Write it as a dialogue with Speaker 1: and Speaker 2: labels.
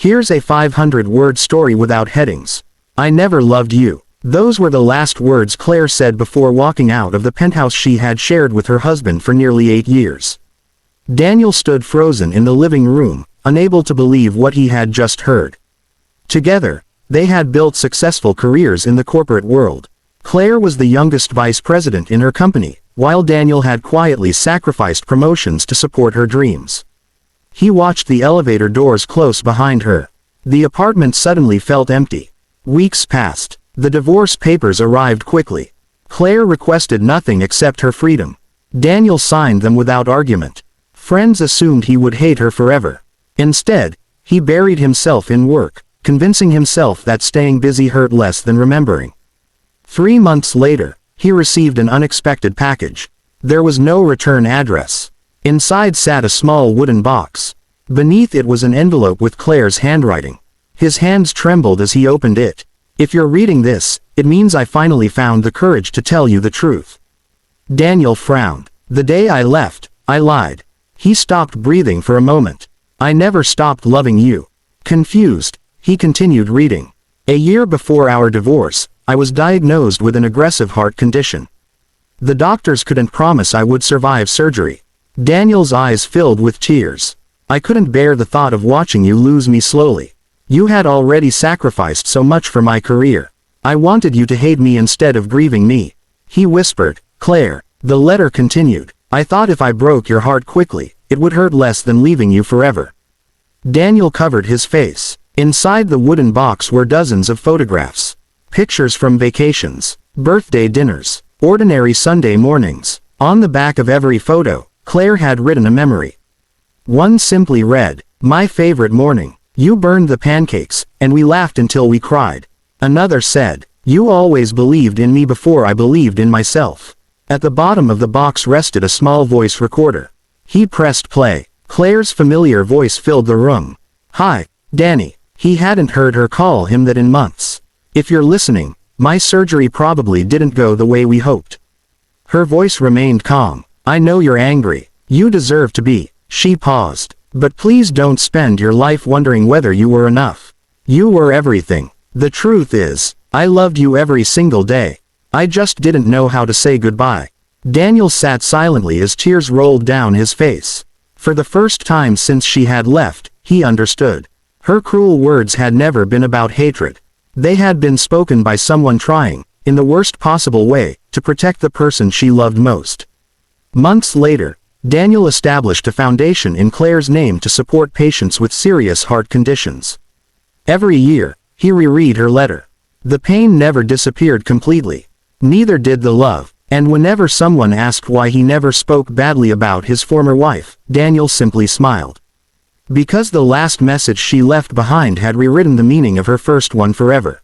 Speaker 1: Here's a 500-word story without headings. I never loved you. Those were the last words Claire said before walking out of the penthouse she had shared with her husband for nearly 8 years. Daniel stood frozen in the living room, unable to believe what he had just heard. Together, they had built successful careers in the corporate world. Claire was the youngest vice president in her company, while Daniel had quietly sacrificed promotions to support her dreams. He watched the elevator doors close behind her. The apartment suddenly felt empty. Weeks passed. The divorce papers arrived quickly. Claire requested nothing except her freedom. Daniel signed them without argument. Friends assumed he would hate her forever. Instead, he buried himself in work, convincing himself that staying busy hurt less than remembering. 3 months later, he received an unexpected package. There was no return address. Inside sat a small wooden box. Beneath it was an envelope with Claire's handwriting. His hands trembled as he opened it. If you're reading this, it means I finally found the courage to tell you the truth. Daniel frowned. The day I left, I lied. He stopped breathing for a moment. I never stopped loving you. Confused, he continued reading. A year before our divorce, I was diagnosed with an aggressive heart condition. The doctors couldn't promise I would survive surgery. Daniel's eyes filled with tears. I couldn't bear the thought of watching you lose me slowly. You had already sacrificed so much for my career. I wanted you to hate me instead of grieving me. He whispered. Claire, the letter continued. I thought if I broke your heart quickly, it would hurt less than leaving you forever. Daniel covered his face. Inside the wooden box were dozens of photographs. Pictures from vacations, birthday dinners, ordinary Sunday mornings. On the back of every photo, Claire had written a memory. One simply read, "My favorite morning. You burned the pancakes, and we laughed until we cried." Another said, "You always believed in me before I believed in myself." At the bottom of the box rested a small voice recorder. He pressed play. Claire's familiar voice filled the room. "Hi, Danny." He hadn't heard her call him that in months. "If you're listening, my surgery probably didn't go the way we hoped." Her voice remained calm. "I know you're angry. You deserve to be." She paused. "But please don't spend your life wondering whether you were enough. You were everything. The truth is, I loved you every single day. I just didn't know how to say goodbye." Daniel sat silently as tears rolled down his face. For the first time since she had left, he understood. Her cruel words had never been about hatred. They had been spoken by someone trying, in the worst possible way, to protect the person she loved most. Months later, Daniel established a foundation in Claire's name to support patients with serious heart conditions. Every year, he reread her letter. The pain never disappeared completely. Neither did the love. And whenever someone asked why he never spoke badly about his former wife, Daniel simply smiled. Because the last message she left behind had rewritten the meaning of her first one forever.